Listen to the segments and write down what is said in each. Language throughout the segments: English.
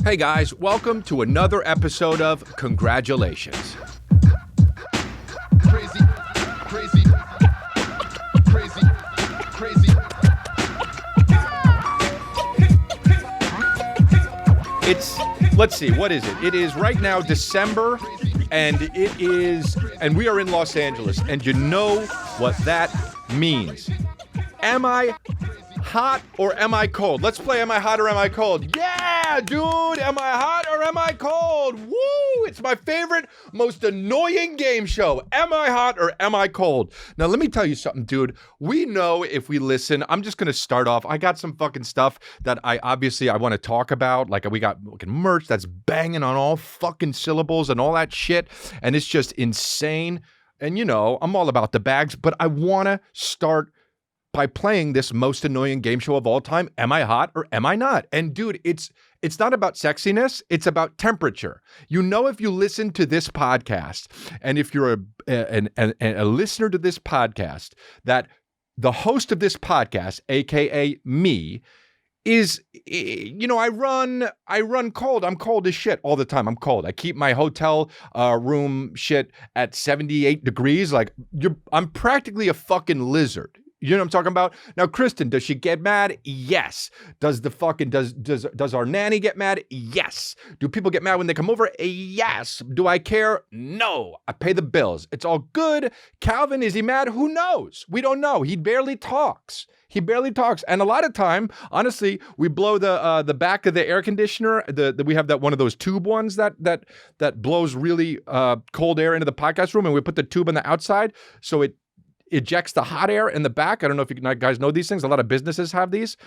Hey guys, welcome to another episode of Congratulations. Crazy. Let's see, what is it? It is right now December, and we are in Los Angeles, and you know what that means. Am I hot or am I cold? Let's play Am I Hot or Am I Cold? Yeah, dude, am I hot or am I cold? Woo, it's my favorite, most annoying game show. Am I hot or am I cold? Now, let me tell you something, dude. We know if we listen, I'm just going to start off. I got some fucking stuff that I want to talk about. Like, we got fucking merch that's banging on all fucking syllables and all that shit. And it's just insane. And, you know, I'm all about the bags, but I want to start by playing this most annoying game show of all time. Am I hot or am I not? And dude, it's not about sexiness. It's about temperature. You know, if you listen to this podcast and if you're a listener to this podcast, that the host of this podcast, AKA me, is, you know, I run cold. I'm cold as shit all the time. I'm cold. I keep my hotel room shit at 78 degrees. Like, I'm practically a fucking lizard. You know what I'm talking about? Now, Kristen, does she get mad? Yes. Does our nanny get mad? Yes. Do people get mad when they come over? Yes. Do I care? No. I pay the bills. It's all good. Calvin, is he mad? Who knows? We don't know. He barely talks. And a lot of time, honestly, we blow the back of the air conditioner. We have that one of those tube ones that blows really cold air into the podcast room, and we put the tube on the outside so it ejects the hot air in the back. I don't know if you guys know these things. A lot of businesses have these,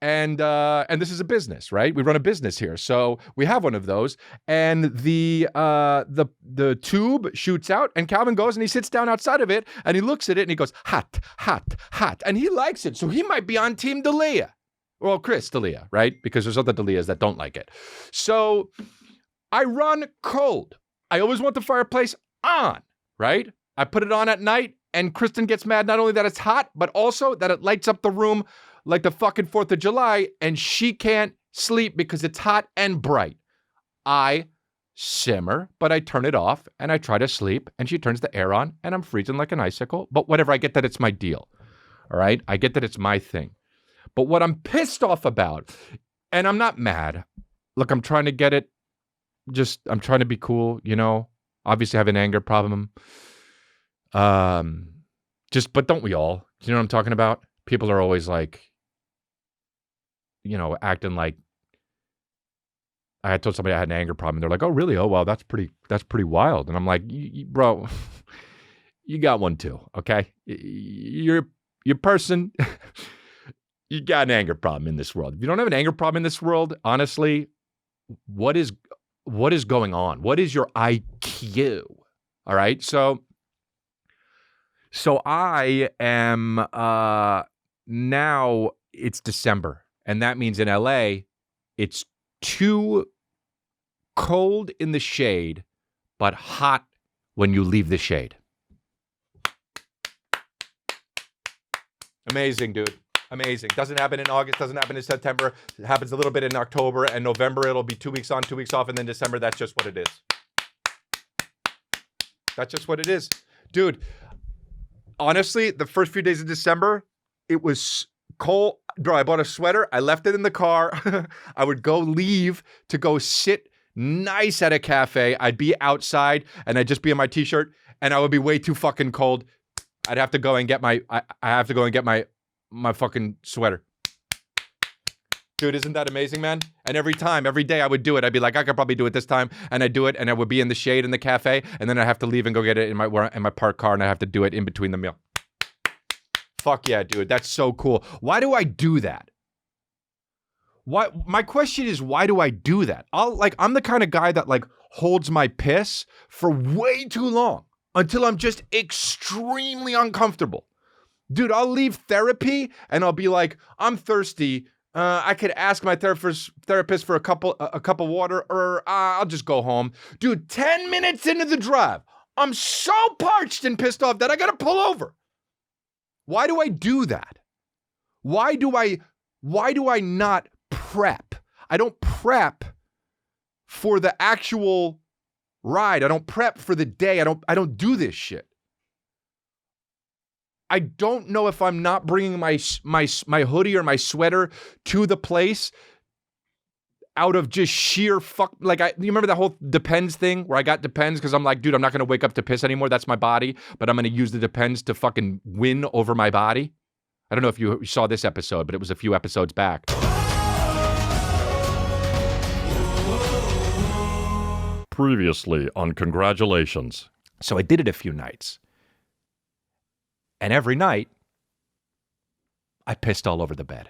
and this is a business, right? We run a business here, so we have one of those. And the tube shoots out, and Calvin goes and he sits down outside of it, and he looks at it and he goes, hot, hot, hot, and he likes it. So he might be on Team D'Elia, well, Chris D'Elia, right? Because there's other D'Elias that don't like it. So I run cold. I always want the fireplace on, right? I put it on at night. And Kristen gets mad not only that it's hot, but also that it lights up the room like the fucking 4th of July, and she can't sleep because it's hot and bright. I simmer, but I turn it off, and I try to sleep, and she turns the air on, and I'm freezing like an icicle. But whatever, I get that it's my deal, all right? I get that it's my thing. But what I'm pissed off about, and I'm not mad. Look, I'm trying to get it. I'm trying to be cool, you know? Obviously, I have an anger problem. But don't we all? Do you know what I'm talking about? People are always like, you know, acting like, I had told somebody I had an anger problem. They're like, oh, really? Oh, wow, that's pretty wild. And I'm like, bro, you got one too, okay? You're person, you got an anger problem in this world. If you don't have an anger problem in this world, honestly, what is going on? What is your IQ? All right, So I am, now it's December, and that means in LA, it's too cold in the shade, but hot when you leave the shade. Amazing, dude. Amazing. Doesn't happen in August, doesn't happen in September. It happens a little bit in October, and November, it'll be 2 weeks on, 2 weeks off, and then December, that's just what it is. That's just what it is. Dude, honestly, the first few days of December, it was cold. Bro, I bought a sweater. I left it in the car. I would leave to go sit nice at a cafe. I'd be outside and I'd just be in my t-shirt and I would be way too fucking cold. I'd have to go and get my fucking sweater. Dude, isn't that amazing, man? And every day I would do it. I'd be like, I could probably do it this time. And I'd do it, and I would be in the shade in the cafe, and then I'd have to leave and go get it in my parked car, and I'd have to do it in between the meal. Fuck yeah, dude. That's so cool. Why do I do that? My question is, why do I do that? I'm the kind of guy that holds my piss for way too long until I'm just extremely uncomfortable. Dude, I'll leave therapy, and I'll be like, I'm thirsty. I could ask my therapist for a cup of water, or I'll just go home. Dude, 10 minutes into the drive, I'm so parched and pissed off that I gotta pull over. Why do I do that? Why do I not prep? I don't prep for the actual ride. I don't prep for the day. I don't do this shit. I don't know if I'm not bringing my hoodie or my sweater to the place out of just sheer fuck. Like, you remember that whole Depends thing where I got Depends because I'm like, dude, I'm not going to wake up to piss anymore. That's my body. But I'm going to use the Depends to fucking win over my body. I don't know if you saw this episode, but it was a few episodes back. Previously on Congratulations. So I did it a few nights. And every night, I pissed all over the bed.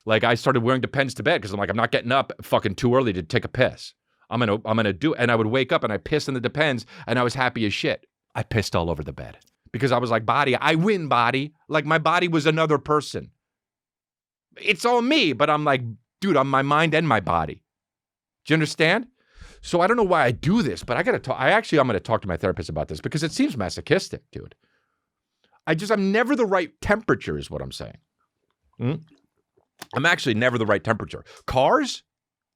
Like, I started wearing Depends to bed because I'm like, I'm not getting up fucking too early to take a piss. I'm gonna do it. And I would wake up and I pissed in the Depends and I was happy as shit. I pissed all over the bed because I was like, body, I win, body. Like, my body was another person. It's all me, but I'm like, dude, I'm my mind and my body. Do you understand? So I don't know why I do this, but I gotta talk. I'm gonna talk to my therapist about this because it seems masochistic, dude. I'm never the right temperature is what I'm saying. I'm actually never the right temperature. Cars?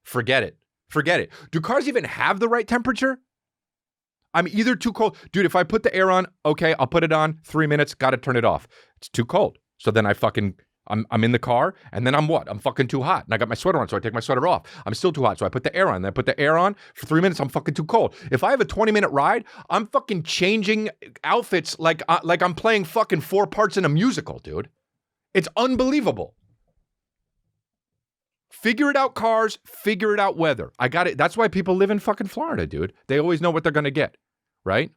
Forget it. Forget it. Do cars even have the right temperature? I'm either too cold. Dude, if I put the air on, okay, I'll put it on, 3 minutes, gotta turn it off. It's too cold. So then I'm in the car, and then I'm what? I'm fucking too hot. And I got my sweater on, so I take my sweater off. I'm still too hot, so I put the air on. Then I put the air on for 3 minutes, I'm fucking too cold. If I have a 20-minute ride, I'm fucking changing outfits like I'm playing fucking 4 parts in a musical, dude. It's unbelievable. Figure it out, cars. Figure it out, weather. I got it. That's why people live in fucking Florida, dude. They always know what they're gonna get, right?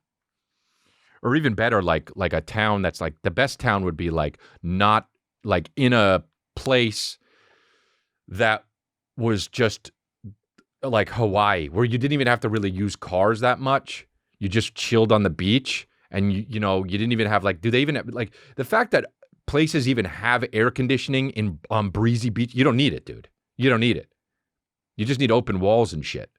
Or even better, like a town that's like, the best town would be like not like in a place that was just like Hawaii, where you didn't even have to really use cars that much. You just chilled on the beach, and you didn't even have like, do they even have, like, the fact that places even have air conditioning on breezy beach, you don't need it, dude. You don't need it. You just need open walls and shit.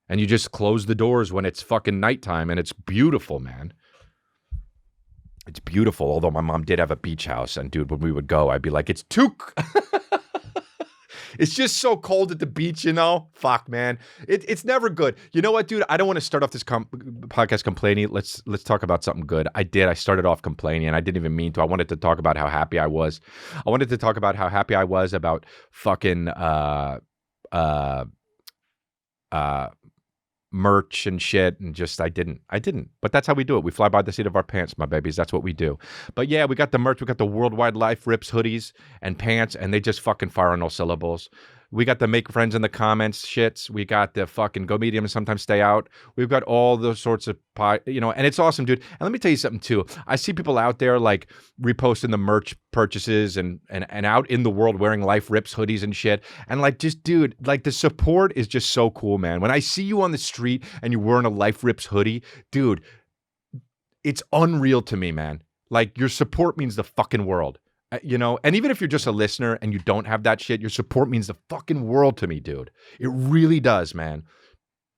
And you just close the doors when it's fucking nighttime, and it's beautiful, man. It's beautiful, although my mom did have a beach house, and dude, when we would go, I'd be like, it's just so cold at the beach, you know? Fuck, man. It's never good. You know what, dude? I don't want to start off this podcast complaining. Let's talk about something good. I started off complaining, and I didn't even mean to. I wanted to talk about how happy I was. I wanted to talk about how happy I was about fucking merch and shit, and just I didn't. But that's how we do it. We fly by the seat of our pants, my babies. That's what we do. But yeah, we got the merch. We got the Worldwide Life Rips hoodies and pants, and they just fucking fire on no syllables. We got the make friends in the comments shits. We got the fucking go medium and sometimes stay out. We've got all those sorts of and it's awesome, dude. And let me tell you something too. I see people out there like reposting the merch purchases and out in the world wearing Life Rips hoodies and shit. And like, just dude, like the support is just so cool, man. When I see you on the street and you're wearing a Life Rips hoodie, dude, it's unreal to me, man. Like, your support means the fucking world. And even if you're just a listener and you don't have that shit, your support means the fucking world to me, dude. It really does, man.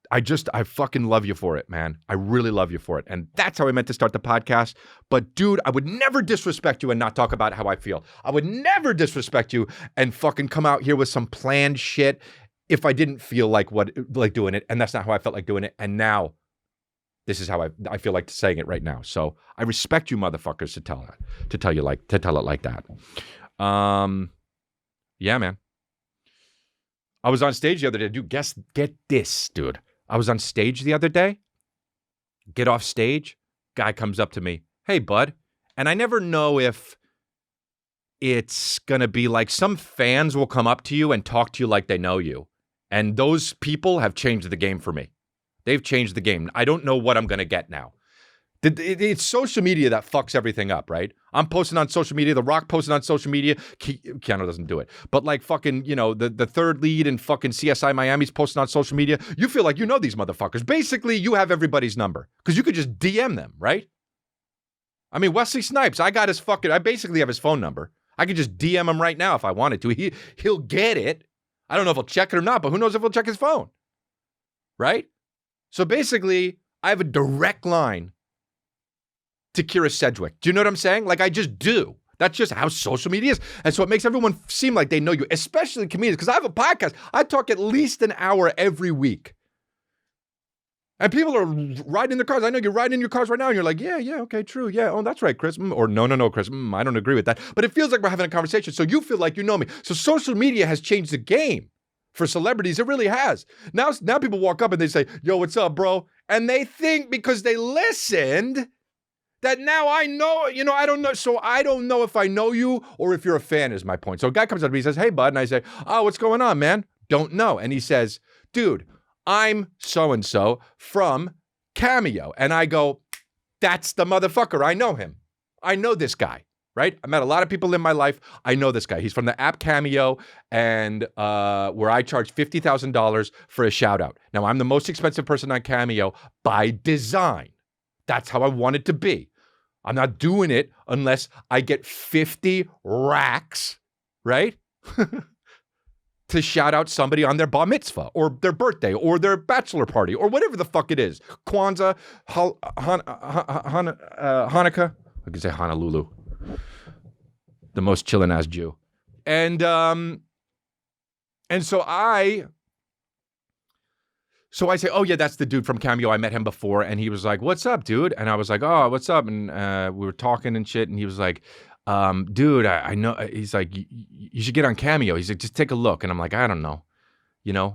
I fucking love you for it, man. I really love you for it. And that's how I meant to start the podcast. But dude, I would never disrespect you and not talk about how I feel. I would never disrespect you and fucking come out here with some planned shit if I didn't feel like doing it. And that's not how I felt like doing it. And now this is how I feel like saying it right now. So I respect you motherfuckers to tell it like that. Yeah, man. I was on stage the other day, dude. Get this, dude. I was on stage the other day. Get off stage. Guy comes up to me. Hey, bud. And I never know if it's gonna be like, some fans will come up to you and talk to you like they know you. And those people have changed the game for me. They've changed the game. I don't know what I'm going to get now. It's social media that fucks everything up, right? I'm posting on social media. The Rock posted on social media. Keanu doesn't do it. But like fucking, the third lead in fucking CSI Miami's posting on social media. You feel like you know these motherfuckers. Basically, you have everybody's number because you could just DM them, right? I mean, Wesley Snipes, I basically have his phone number. I could just DM him right now if I wanted to. He'll get it. I don't know if he'll check it or not, but who knows if he'll check his phone, right? So basically, I have a direct line to Kira Sedgwick. Do you know what I'm saying? Like, I just do. That's just how social media is. And so it makes everyone seem like they know you, especially comedians, because I have a podcast. I talk at least an hour every week And people are riding in their cars. I know you're riding in your cars right now, and you're like, yeah, okay, true, yeah, oh, that's right, Chris. Or no, Chris, I don't agree with that. But it feels like we're having a conversation, so you feel like you know me. So social media has changed the game for celebrities. It really has. Now people walk up and they say, yo, what's up, bro? And they think because they listened that now I know, I don't know. So I don't know if I know you or if you're a fan is my point. So a guy comes up to me, he says, hey, bud. And I say, oh, what's going on, man? Don't know. And he says, dude, I'm so-and-so from Cameo. And I go, that's the motherfucker. I know him. I know this guy, right? I met a lot of people in my life. I know this guy. He's from the app Cameo, and where I charge $50,000 for a shout out. Now, I'm the most expensive person on Cameo by design. That's how I want it to be. I'm not doing it unless I get 50 racks, right? To shout out somebody on their bar mitzvah or their birthday or their bachelor party or whatever the fuck it is. Kwanzaa, Hanukkah. I could say Honolulu. The most chillin' ass Jew. And so I say, oh yeah, that's the dude from Cameo. I met him before. And he was like, what's up, dude? And I was like, oh, what's up? And we were talking and shit. And he was like, dude, I know, he's like, you should get on Cameo. He's like, just take a look. And I'm like, I don't know.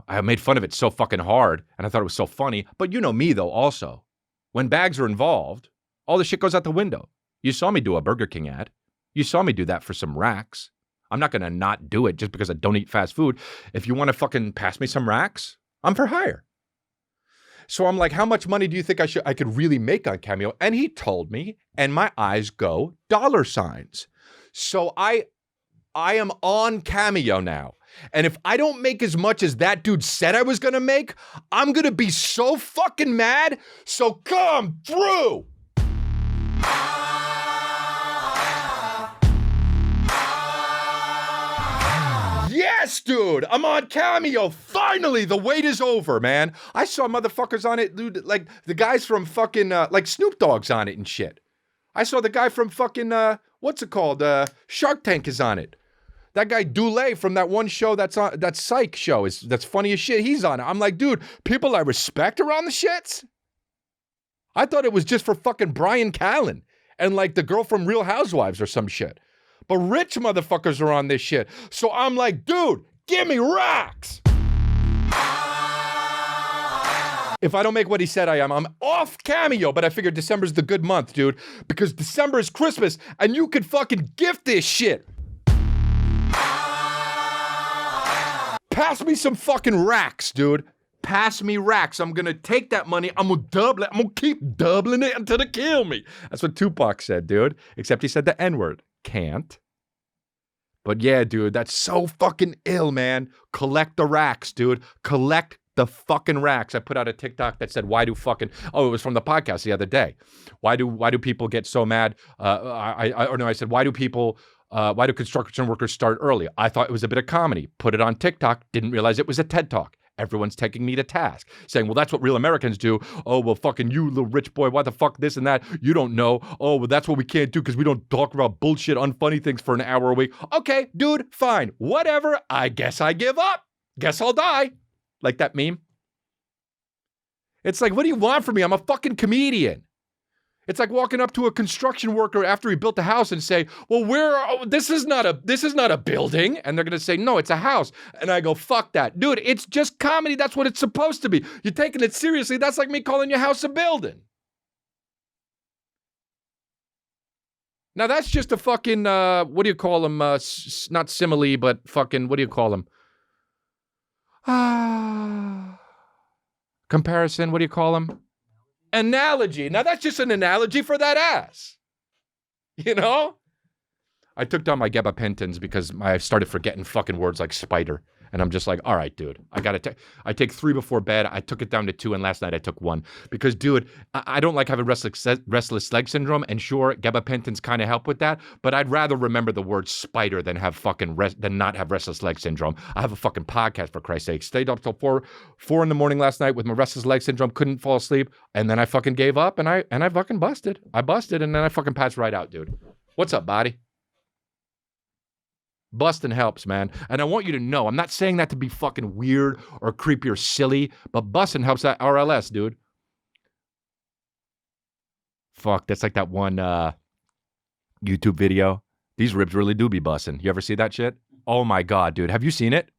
I made fun of it so fucking hard and I thought it was so funny. But you know me though, also. When bags are involved, all the shit goes out the window. You saw me do a Burger King ad. You saw me do that for some racks. I'm not going to not do it just because I don't eat fast food. If you want to fucking pass me some racks, I'm for hire. So I'm like, how much money do you think I could really make on Cameo? And he told me, and my eyes go dollar signs. So I am on Cameo now. And if I don't make as much as that dude said I was going to make, I'm going to be so fucking mad. So come through. Yes, dude, I'm on Cameo. Finally, the wait is over, man. I saw motherfuckers on it, dude, like the guys from fucking, like Snoop Dogg's on it and shit. I saw the guy from fucking, what's it called? Shark Tank is on it. That guy Dulé from that one show that's on, that Psych show, that's funny as shit. He's on it. I'm like, dude, people I respect are on the shits? I thought it was just for fucking Brian Callen and like the girl from Real Housewives or some shit. But rich motherfuckers are on this shit. So I'm like, dude, give me racks. If I don't make what he said I am, I'm off Cameo. But I figured December's the good month, dude. Because December is Christmas and you could fucking gift this shit. Pass me some fucking racks, dude. Pass me racks. I'm going to take that money. I'm going to double it. I'm going to keep doubling it until they kill me. That's what Tupac said, dude. Except he said the N-word. Can't. But yeah, dude, that's so fucking ill, man. Collect the racks, dude. Collect the fucking racks. I put out a TikTok that said, why do fucking, it was from the podcast the other day. Why do people get so mad? I said, why do construction workers start early? I thought it was a bit of comedy. Put it on TikTok. Didn't realize it was a TED Talk. Everyone's taking me to task, saying, well, that's what real Americans do. Oh, well, fucking you, little rich boy, why the fuck this and that? You don't know. Oh, well, that's what we can't do because we don't talk about bullshit, unfunny things for an hour a week. Okay, dude, fine. Whatever. I guess I give up. Guess I'll die. Like that meme. It's like, what do you want from me? I'm a fucking comedian. It's like walking up to a construction worker after he built a house and say, well, this is not a building. And they're going to say, no, it's a house. And I go, fuck that. Dude, it's just comedy. That's what it's supposed to be. You're taking it seriously. That's like me calling your house a building. Now that's just a fucking, what do you call them? Not simile, but fucking, what do you call them? Comparison, what do you call them? Analogy. Now that's just an analogy for that ass. You know? I took down my gabapentins because I started forgetting fucking words like spider. And I'm just like, all right, dude, I take 3 before bed. I took it down to 2, and last night I took 1. Because, dude, I don't like having restless leg syndrome. And sure, gabapentins kind of help with that. But I'd rather remember the word spider than have fucking than not have restless leg syndrome. I have a fucking podcast, for Christ's sake. Stayed up till 4 in the morning last night with my restless leg syndrome. Couldn't fall asleep. And then I fucking gave up, and I fucking busted. I busted, and then I fucking passed right out, dude. What's up, body? Busting helps, man. And I want you to know, I'm not saying that to be fucking weird or creepy or silly, but busting helps that RLS, dude. Fuck, that's like that one YouTube video. These ribs really do be bussin'. You ever see that shit? Oh my God, dude. Have you seen it?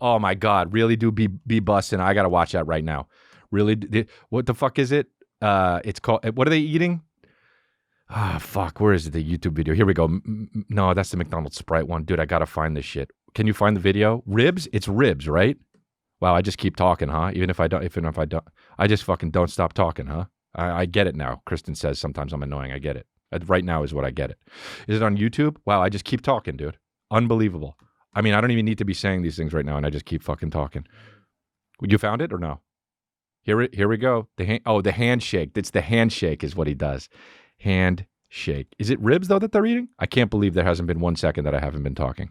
Oh my God, really do be bussin'. I gotta watch that right now. Really? What the fuck is it? It's called, what are they eating? Ah, fuck, where is the YouTube video? Here we go. No, that's the McDonald's Sprite one. Dude, I gotta find this shit. Can you find the video? Ribs? It's ribs, right? Wow, I just keep talking, huh? Even if I don't, I just fucking don't stop talking, huh? I get it now. Kristen says sometimes I'm annoying. I get it. Right now is what I get it. Is it on YouTube? Wow, I just keep talking, dude. Unbelievable. I mean, I don't even need to be saying these things right now, and I just keep fucking talking. You found it or no? Here we go. The handshake. It's the handshake is what he does. Handshake. Is it ribs, though, that they're eating? I can't believe there hasn't been 1 second that I haven't been talking.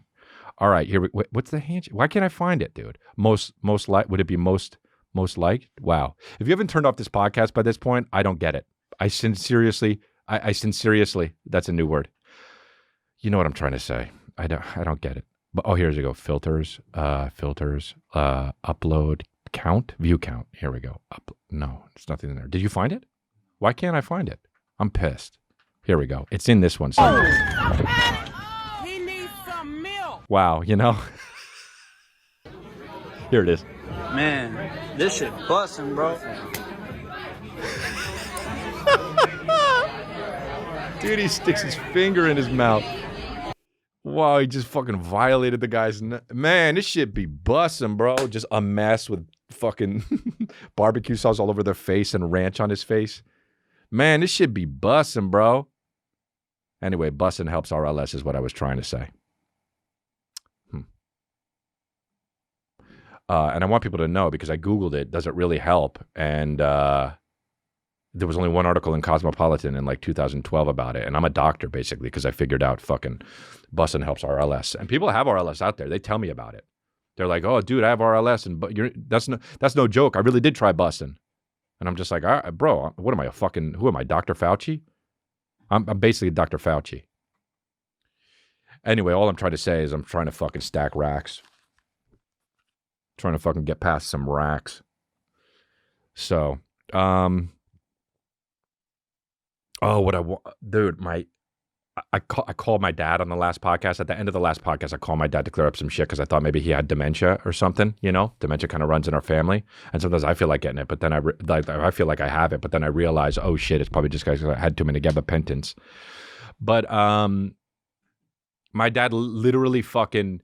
All right, what's the handshake? Why can't I find it, dude? Would it be most liked? Wow. If you haven't turned off this podcast by this point, I don't get it. I sincerely, that's a new word. You know what I'm trying to say. I don't get it. But here you go. Filters, upload, count, view count. Here we go. No, there's nothing in there. Did you find it? Why can't I find it? I'm pissed. Here we go. It's in this one somewhere. He needs some milk. Wow, you know? Here it is. Man, this shit bussin', bro. Dude, he sticks his finger in his mouth. Wow, he just fucking violated the guy's... Man, this shit be bussin', bro. Just a mess with fucking barbecue sauce all over their face and ranch on his face. Man, this shit be bussin', bro. Anyway, bussin' helps RLS is what I was trying to say. And I want people to know, because I Googled it, does it really help? And there was only one article in Cosmopolitan in like 2012 about it. And I'm a doctor, basically, because I figured out fucking bussin' helps RLS. And people have RLS out there. They tell me about it. They're like, oh, dude, I have RLS. That's no joke. I really did try bussin'. And I'm just like, all right, bro, what am I, who am I, Dr. Fauci? I'm basically Dr. Fauci. Anyway, all I'm trying to say is I'm trying to fucking stack racks. Trying to fucking get past some racks. So, dude, I called my dad on the last podcast. At the end of the last podcast, I called my dad to clear up some shit because I thought maybe he had dementia or something. You know, dementia kind of runs in our family, and sometimes I feel like getting it, but then I feel like I have it, but then I realize, oh shit, it's probably just because I had too many gabapentins. But my dad literally fucking,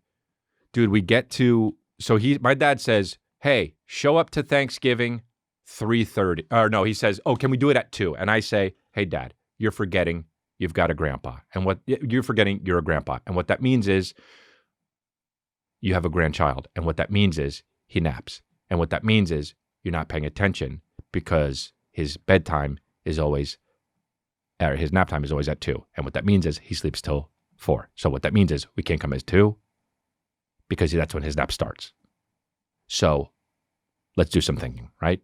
dude, we get to. So my dad says, hey, show up to Thanksgiving 3:30. Or no, he says, oh, can we do it at 2? And I say, hey, Dad, you're forgetting you've got a grandpa. And what you're forgetting, you're a grandpa. And what that means is you have a grandchild. And what that means is he naps. And what that means is you're not paying attention because his bedtime is always, or his nap time is always at 2. And what that means is he sleeps till 4. So what that means is we can't come at 2. Because that's when his nap starts. So let's do some thinking, right?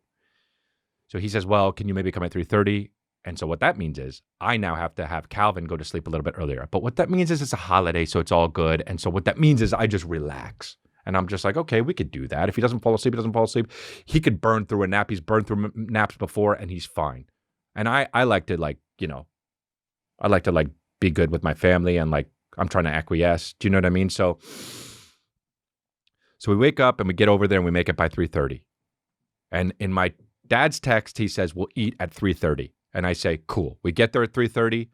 So he says, well, can you maybe come at 3:30? And so what that means is I now have to have Calvin go to sleep a little bit earlier. But what that means is it's a holiday, so it's all good. And so what that means is I just relax. And I'm just like, okay, we could do that. If he doesn't fall asleep, he doesn't fall asleep. He could burn through a nap. He's burned through naps before, and he's fine. And I like to be good with my family, and like I'm trying to acquiesce. Do you know what I mean? So we wake up and we get over there and we make it by 3:30. And in my dad's text, he says, we'll eat at 3:30. And I say, cool. We get there at 3:30.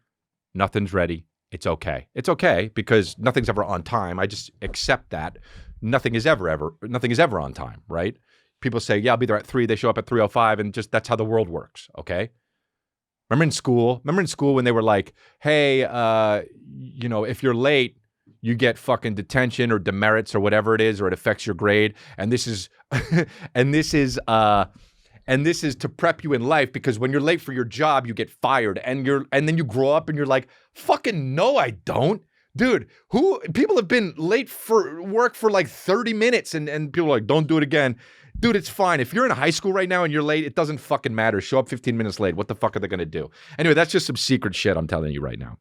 Nothing's ready. It's okay. It's okay because nothing's ever on time. I just accept that. Nothing is ever on time, right? People say, yeah, I'll be there at 3. They show up at 3:05 and just that's how the world works, okay? Remember in school when they were like, hey, if you're late, you get fucking detention or demerits or whatever it is, or it affects your grade. And this is to prep you in life because when you're late for your job, you get fired and then you grow up and you're like, fucking no, I don't. Dude, people have been late for work for like 30 minutes and people are like, don't do it again. Dude, it's fine. If you're in high school right now and you're late, it doesn't fucking matter. Show up 15 minutes late. What the fuck are they going to do? Anyway, that's just some secret shit I'm telling you right now.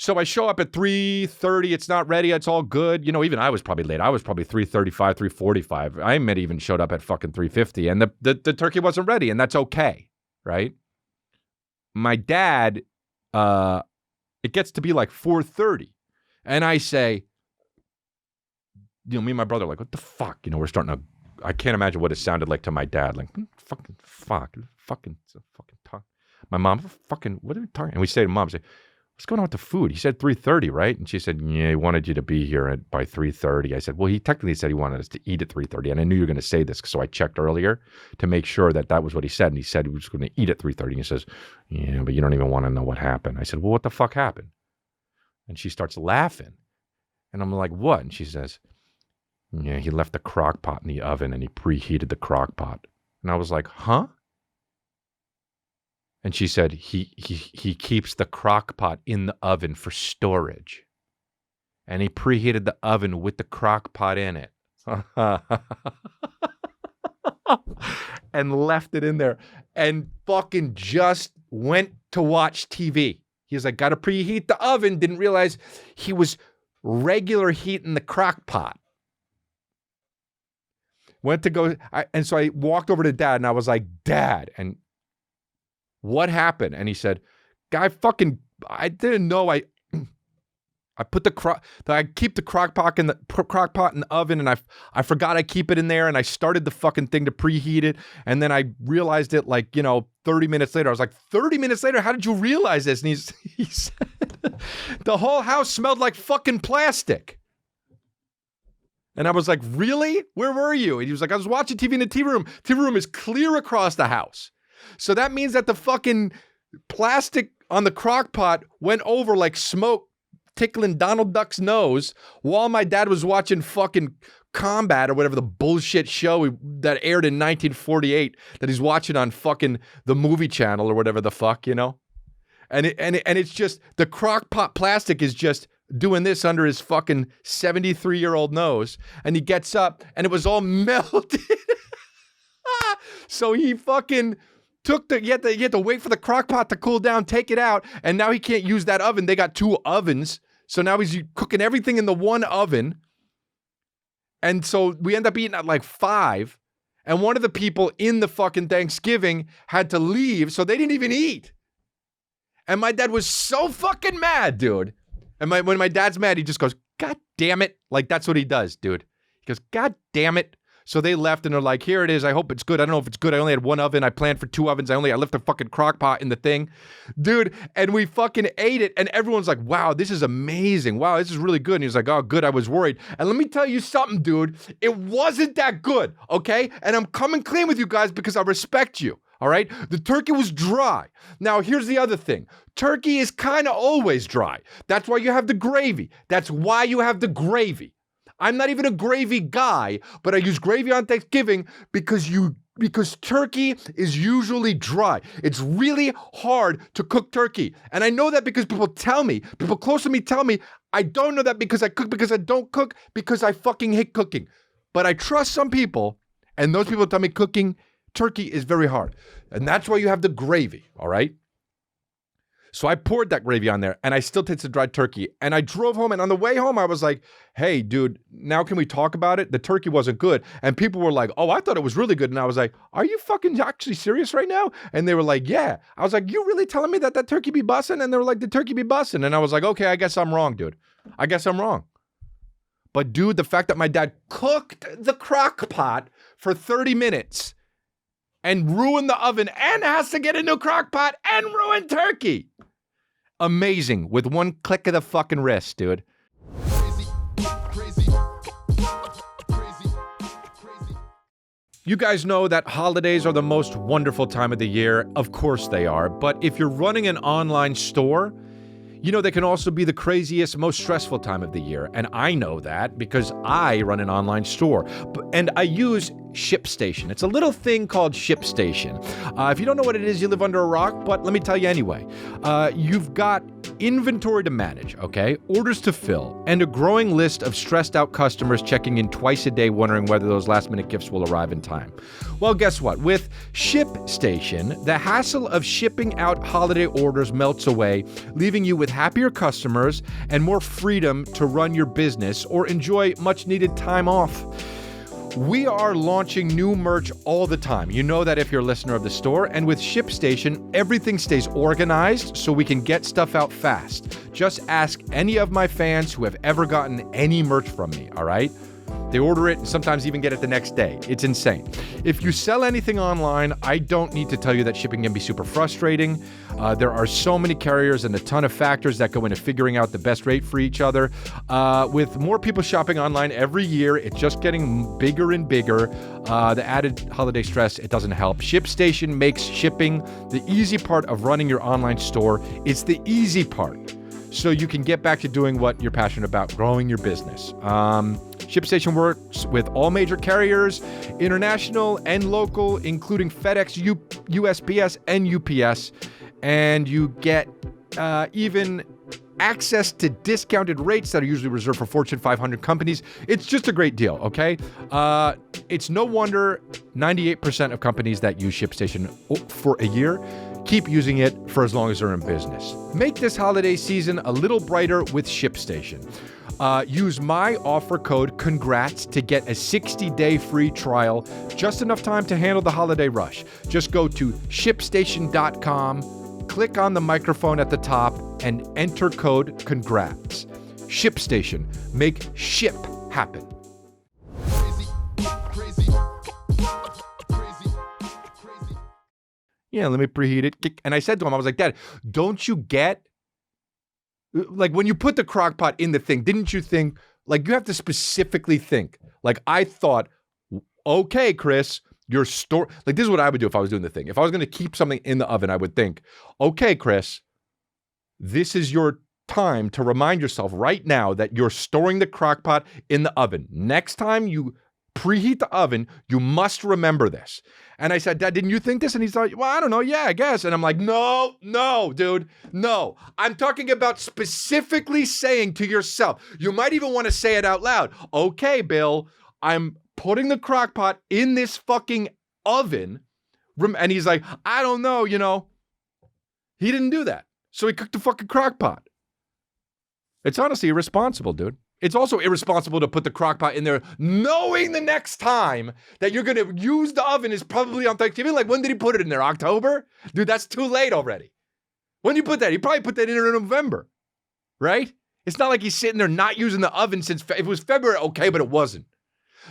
So I show up at 3:30. It's not ready. It's all good. You know, even I was probably late. I was probably 3:35, 3:45. I even showed up at fucking 3:50 and the turkey wasn't ready, and that's okay. right? My dad, it gets to be like 4:30. And I say, me and my brother are like, what the fuck? We're starting to, I can't imagine what it sounded like to my dad. Like, fucking talk. My mom, fucking, what are we talking? And we say to mom, what's going on with the food? He said 3:30, right? And she said, yeah, he wanted you to be here by 3:30. I said, well, he technically said he wanted us to eat at 3:30. And I knew you were going to say this, so I checked earlier to make sure that was what he said. And he said he was going to eat at 3:30. And he says, yeah, but you don't even want to know what happened. I said, well, what the fuck happened? And she starts laughing. And I'm like, what? And she says, yeah, he left the crock pot in the oven and he preheated the crock pot. And I was like, huh? And she said, he keeps the crock pot in the oven for storage. And he preheated the oven with the crock pot in it. And left it in there. And fucking just went to watch TV. He was like, got to preheat the oven. Didn't realize he was regular heating the crock pot. Went to go, and so I walked over to Dad, and I was like, Dad, and what happened? And he said, I didn't know I put I keep the crock pot in the oven, and I forgot I keep it in there, and I started the fucking thing to preheat it, and then I realized it 30 minutes later. I was like, 30 minutes later? How did you realize this? And he said, the whole house smelled like fucking plastic. And I was like, really? Where were you? And he was like, I was watching TV in the TV room. TV room is clear across the house. So that means that the fucking plastic on the crock pot went over like smoke tickling Donald Duck's nose while my dad was watching fucking Combat or whatever the bullshit show that aired in 1948 that he's watching on fucking the movie channel or whatever the fuck, And it's just, the crock pot plastic is just doing this under his fucking 73-year-old nose, and he gets up and it was all melted. So he fucking you had to wait for the crock pot to cool down, take it out, and now he can't use that oven. They got 2 ovens, so now he's cooking everything in the one oven. And so we end up eating at like 5, and one of the people in the fucking Thanksgiving had to leave, so they didn't even eat. And my dad was so fucking mad, dude. And when my dad's mad, he just goes, God damn it. Like, that's what he does, dude. He goes, God damn it. So they left, and they're like, here it is. I hope it's good. I don't know if it's good. I only had 1 oven. I planned for 2 ovens. I left a fucking crock pot in the thing. Dude, and we fucking ate it, and everyone's like, wow, this is amazing. Wow, this is really good. And he was like, oh, good. I was worried. And let me tell you something, dude. It wasn't that good, okay? And I'm coming clean with you guys because I respect you. All right? The turkey was dry. Now, here's the other thing. Turkey is kind of always dry. That's why you have the gravy. That's why you have the gravy. I'm not even a gravy guy, but I use gravy on Thanksgiving because turkey is usually dry. It's really hard to cook turkey. And I know that because people close to me tell me, I don't know that because I cook, because I don't cook, because I fucking hate cooking. But I trust some people, and those people tell me cooking turkey is very hard. And that's why you have the gravy, all right? So I poured that gravy on there, and I still tasted dried turkey. And I drove home, and on the way home, I was like, hey, dude, now can we talk about it? The turkey wasn't good. And people were like, oh, I thought it was really good. And I was like, are you fucking actually serious right now? And they were like, yeah. I was like, you really telling me that turkey be bussin'? And they were like, the turkey be bussin'. And I was like, okay, I guess I'm wrong, dude. I guess I'm wrong. But, dude, the fact that my dad cooked the crock pot for 30 minutes and ruined the oven and has to get a new crock pot and ruin turkey. Amazing. With one click of the fucking wrist, dude. You guys know that holidays are the most wonderful time of the year. Of course they are. But if you're running an online store, you know they can also be the craziest, most stressful time of the year. And I know that because I run an online store. And I use ShipStation. It's a little thing called ShipStation. If you don't know what it is, you live under a rock, but let me tell you anyway. You've got inventory to manage, okay? Orders to fill, and a growing list of stressed out customers checking in twice a day wondering whether those last minute gifts will arrive in time. Well, guess what? With ShipStation, the hassle of shipping out holiday orders melts away, leaving you with happier customers and more freedom to run your business or enjoy much needed time off. We are launching new merch all the time. You know that if you're a listener of the store. And with ShipStation, everything stays organized so we can get stuff out fast. Just ask any of my fans who have ever gotten any merch from me, all right? They order it and sometimes even get it the next day. It's insane. If you sell anything online, I don't need to tell you that shipping can be super frustrating. There are so many carriers and a ton of factors that go into figuring out the best rate for each other. With more people shopping online every year, it's just getting bigger and bigger. The added holiday stress, it doesn't help. ShipStation makes shipping the easy part of running your online store. It's the easy part, so you can get back to doing what you're passionate about, growing your business. ShipStation works with all major carriers, international and local, including FedEx, USPS, and UPS. And you get even access to discounted rates that are usually reserved for Fortune 500 companies. It's just a great deal, okay? It's no wonder 98% of companies that use ShipStation for a year keep using it for as long as they're in business. Make this holiday season a little brighter with ShipStation. Use my offer code CONGRATS to get a 60-day free trial, just enough time to handle the holiday rush. Just go to ShipStation.com, click on the microphone at the top, and enter code CONGRATS. ShipStation. Make ship happen. Yeah, let me preheat it. And I said to him, I was like, Dad, don't you get, like, when you put the crock pot in the thing, didn't you think, like, you have to specifically think, like, I thought, okay, Chris, your store, like, this is what I would do if I was doing the thing. If I was going to keep something in the oven, I would think, okay, Chris, this is your time to remind yourself right now that you're storing the crock pot in the oven. Next time you preheat the oven, you must remember this. And I said, Dad, didn't you think this? And he's like, well, I don't know. Yeah, I guess. And I'm like, no, dude, no. I'm talking about specifically saying to yourself, you might even want to say it out loud. Okay, Bill, I'm putting the crock pot in this fucking oven. And he's like, I don't know, you know. He didn't do that. So he cooked the fucking crock pot. It's honestly irresponsible, dude. It's also irresponsible to put the crock pot in there knowing the next time that you're going to use the oven is probably on Thanksgiving. Like, when did he put it in there? October? Dude, that's too late already. When did you put that? He probably put that in there in November, right? It's not like he's sitting there not using the oven since, if it was February, okay, but it wasn't.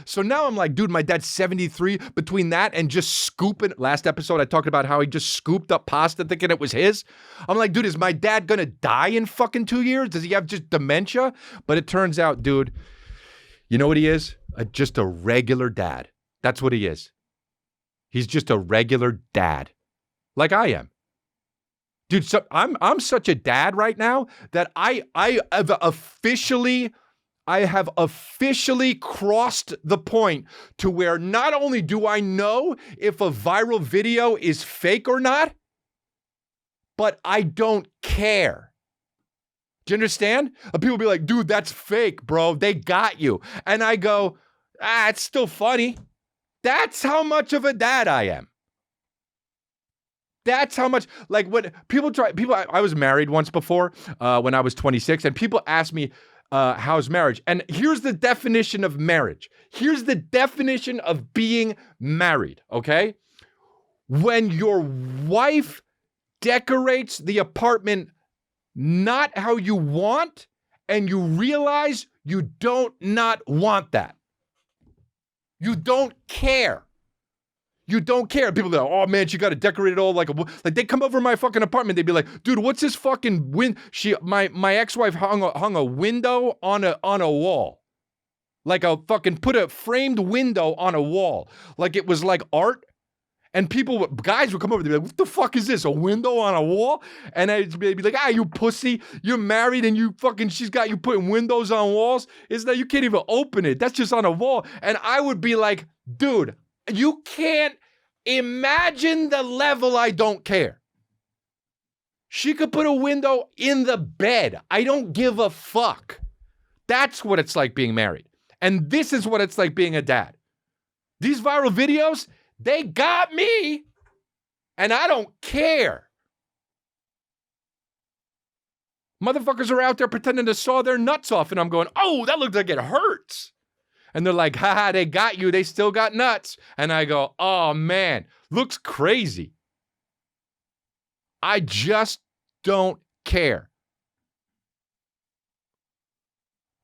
So now I'm like, dude, my dad's 73. Between that and just scooping, last episode I talked about how he just scooped up pasta thinking it was his. I'm like, dude, is my dad gonna die in fucking 2 years? Does he have just dementia? But it turns out, dude, you know what he is? Just a regular dad. That's what he is. He's just a regular dad, like I am. Dude, so I'm such a dad right now that I have officially crossed the point to where not only do I know if a viral video is fake or not, but I don't care. Do you understand? People be like, dude, that's fake, bro. They got you. And I go, it's still funny. That's how much of a dad I am. That's how much, like, when I was married once before when I was 26, and people ask me, how's marriage? And here's the definition of marriage. Here's the definition of being married, okay? When your wife decorates the apartment not how you want, and you realize you don't not want that. You don't care. You don't care. People go, oh man, she got to decorate it all like they come over my fucking apartment. They'd be like, dude, what's this fucking my ex-wife hung a window on a wall. Like put a framed window on a wall. Like it was like art. And guys would come over, they'd be like, what the fuck is this? A window on a wall? And I'd be like, you pussy, you're married and she's got you putting windows on walls. It's that you can't even open it. That's just on a wall. And I would be like, dude, you can't imagine the level I don't care. She could put a window in the bed. I don't give a fuck. That's what it's like being married. And this is what it's like being a dad. These viral videos, they got me, and I don't care. Motherfuckers are out there pretending to saw their nuts off, and I'm going, oh, that looks like it hurts. And they're like, haha, they got you. They still got nuts. And I go, oh, man, looks crazy. I just don't care.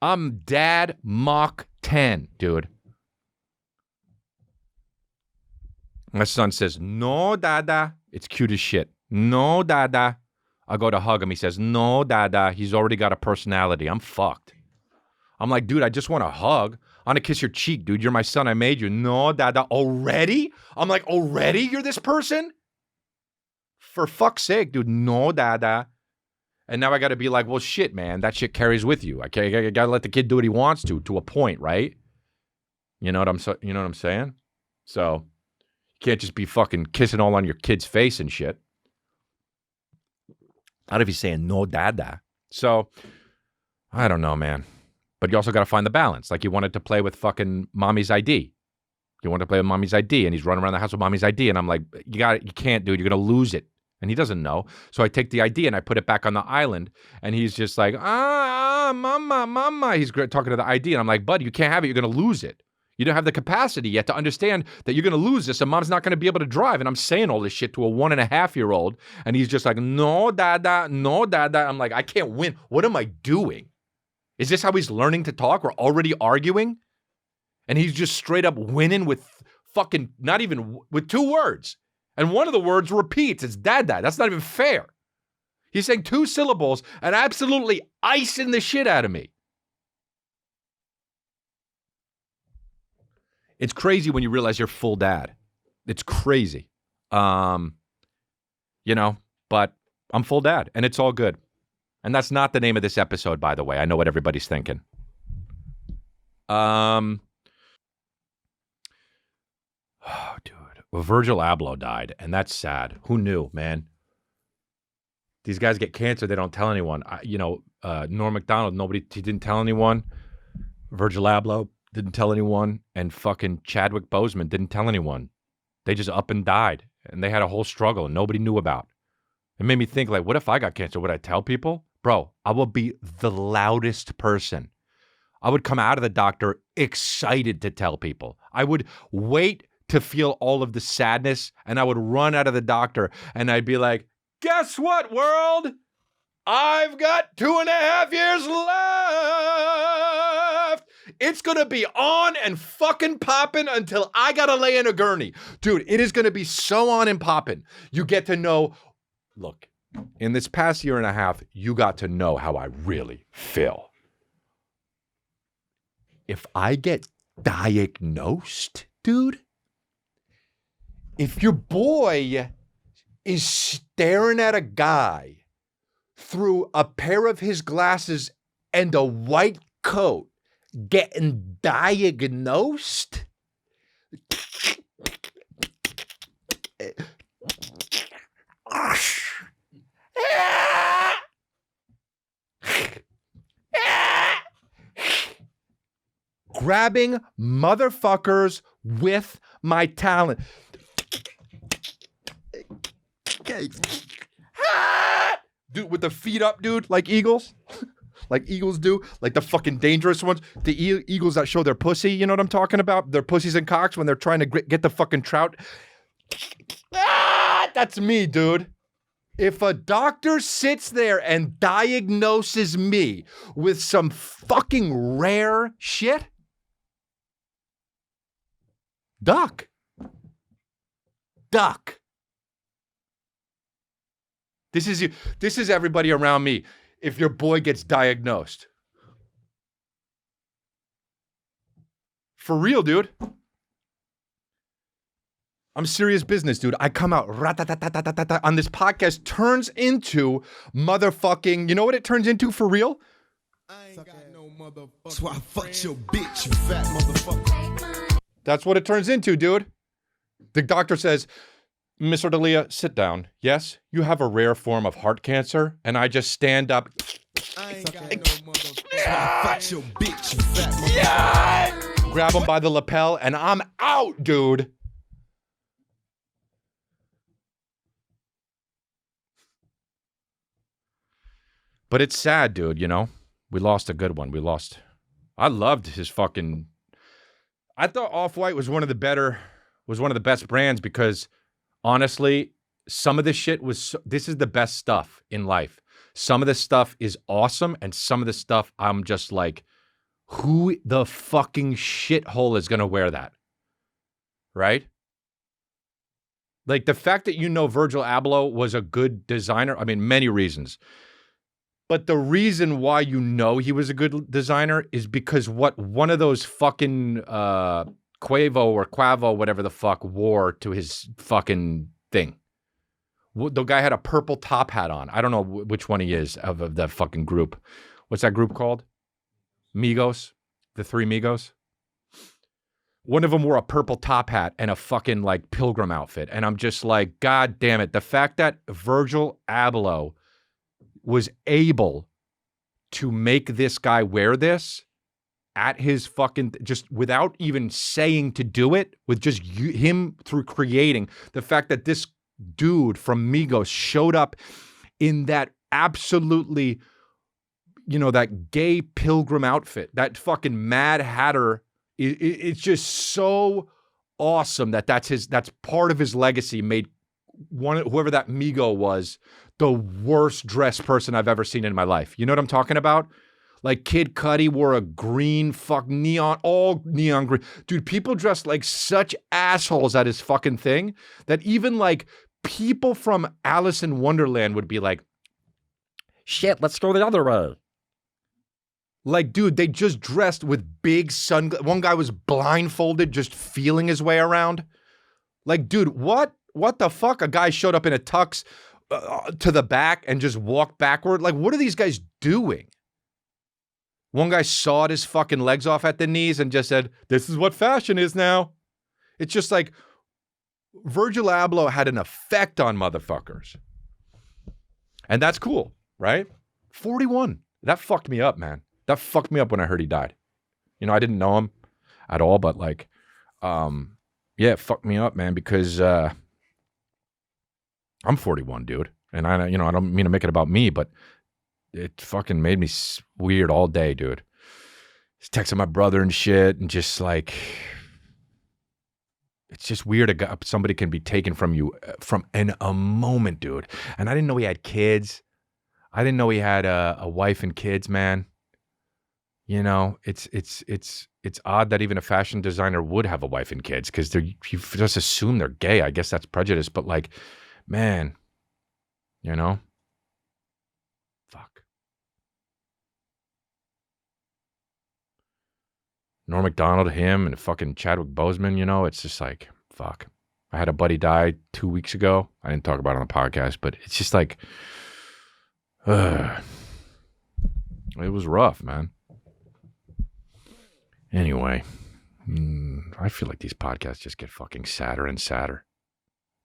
I'm Dad Mach 10, dude. My son says, no, Dada. It's cute as shit. No, Dada. I go to hug him. He says, no, Dada. He's already got a personality. I'm fucked. I'm like, dude, I just want a hug. I want to kiss your cheek, dude. You're my son. I made you. No, Dada. Already? I'm like, already you're this person? For fuck's sake, dude. No, Dada. And now I got to be like, well, shit, man. That shit carries with you. I got to let the kid do what he wants to a point, right? You know what I'm saying? So you can't just be fucking kissing all on your kid's face and shit. Not if he's saying no, Dada. So I don't know, man. But you also got to find the balance. Like, he wanted to play with fucking mommy's ID. He wanted to play with mommy's ID, and he's running around the house with mommy's ID. And I'm like, you can't, dude. You're going to lose it. And he doesn't know. So I take the ID and I put it back on the island. And he's just like, mama. He's talking to the ID. And I'm like, bud, you can't have it. You're going to lose it. You don't have the capacity yet to understand that you're going to lose this. And mom's not going to be able to drive. And I'm saying all this shit to a 1.5-year-old. And he's just like, no, Dada. No, Dada. I'm like, I can't win. What am I doing? Is this how he's learning to talk? We're already arguing? And he's just straight up winning with fucking, not even, with 2 words. And one of the words repeats. It's Dada. That's not even fair. He's saying 2 syllables and absolutely icing the shit out of me. It's crazy when you realize you're full dad. It's crazy. But I'm full dad and it's all good. And that's not the name of this episode, by the way. I know what everybody's thinking. Oh, dude. Well, Virgil Abloh died, and that's sad. Who knew, man? These guys get cancer, they don't tell anyone. Norm Macdonald, he didn't tell anyone. Virgil Abloh didn't tell anyone. And fucking Chadwick Boseman didn't tell anyone. They just up and died. And they had a whole struggle and nobody knew about. It made me think, like, what if I got cancer? Would I tell people? Bro, I would be the loudest person. I would come out of the doctor excited to tell people. I would wait to feel all of the sadness, and I would run out of the doctor, and I'd be like, guess what, world? I've got 2.5 years left. It's going to be on and fucking popping until I got to lay in a gurney. Dude, it is going to be so on and popping. You get to know, look, in this past 1.5 years, you got to know how I really feel. If I get diagnosed, dude, if your boy is staring at a guy through a pair of his glasses and a white coat getting diagnosed, grabbing motherfuckers with my talent. Dude, with the feet up, dude, like eagles. Like eagles do. Like the fucking dangerous ones. The eagles that show their pussy, you know what I'm talking about? Their pussies and cocks when they're trying to get the fucking trout. That's me, dude. If a doctor sits there and diagnoses me with some fucking rare shit, duck. This is you. This is everybody around me. If your boy gets diagnosed. For real, dude. I'm serious business, dude. I come out on this podcast, turns into motherfucking, you know what it turns into for real? I ain't got no motherfucker. So I fucked your bitch, you fat motherfucker. That's what it turns into, dude. The doctor says, Mr. D'Elia, sit down. Yes, you have a rare form of heart cancer. And I just stand up. I ain't got no motherfucker. So I fucked your bitch, you fat motherfucker. Grab him by the lapel and I'm out, dude. But it's sad, dude, you know? We lost a good one. I loved his fucking I thought Off-White was one of the best brands because honestly, some of this shit this is the best stuff in life. Some of this stuff is awesome, and some of the stuff I'm just like, who the fucking shithole is gonna wear that? Right? Like the fact that Virgil Abloh was a good designer, I mean, many reasons. But the reason why he was a good designer is because what one of those fucking Quavo or Quavo, whatever the fuck, wore to his fucking thing. The guy had a purple top hat on. I don't know which one he is of that fucking group. What's that group called? Migos? The Three Migos? One of them wore a purple top hat and a fucking like pilgrim outfit. And I'm just like, God damn it. The fact that Virgil Abloh was able to make this guy wear this at his fucking, just without even saying to do it, with just him through creating, the fact that this dude from Migos showed up in that absolutely, that gay pilgrim outfit, that fucking Mad Hatter. It's just so awesome that's part of his legacy. Made whoever that Migo was the worst dressed person I've ever seen in my life. You know what I'm talking about? Like Kid Cudi wore a green all neon green. Dude, people dressed like such assholes at his fucking thing that even like people from Alice in Wonderland would be like, shit, let's go the other way. Like, dude, they just dressed with big sunglasses. One guy was blindfolded, just feeling his way around. Like, dude, what the fuck? A guy showed up in a tux to the back and just walked backward. Like, what are these guys doing? One guy sawed his fucking legs off at the knees and just said, this is what fashion is now. It's just like Virgil Abloh had an effect on motherfuckers. And that's cool, right? 41. That fucked me up, man. That fucked me up when I heard he died. I didn't know him at all, but like, it fucked me up, man, because I'm 41, dude. And I don't mean to make it about me, but it fucking made me weird all day, dude. Just texting my brother and shit, and just like, it's just weird. Somebody can be taken from you in a moment, dude. And I didn't know he had kids. I didn't know he had a wife and kids, man. It's odd that even a fashion designer would have a wife and kids, because you just assume they're gay. I guess that's prejudice, but like, man, fuck. Norm Macdonald, him, and fucking Chadwick Boseman, it's just like, fuck. I had a buddy die 2 weeks ago. I didn't talk about it on the podcast, but it's just like, it was rough, man. Anyway, I feel like these podcasts just get fucking sadder and sadder.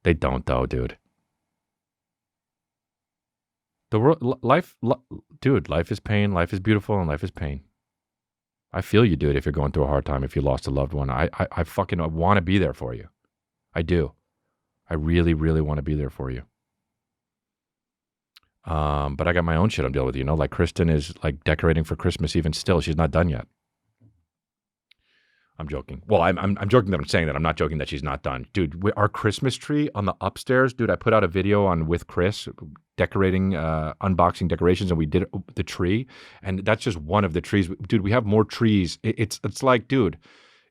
They don't, though, dude. Life is pain, life is beautiful, and life is pain. I feel you, dude, if you're going through a hard time, if you lost a loved one. I fucking want to be there for you. I do. I really, really want to be there for you. But I got my own shit I'm dealing with, like Kristen is like decorating for Christmas even still. She's not done yet. I'm joking. Well, I'm joking that I'm saying that. I'm not joking that she's not done. Dude, our Christmas tree on the upstairs, dude, I put out a video on with Chris decorating, unboxing decorations, and we did the tree. And that's just one of the trees. Dude, we have more trees. It's like, dude,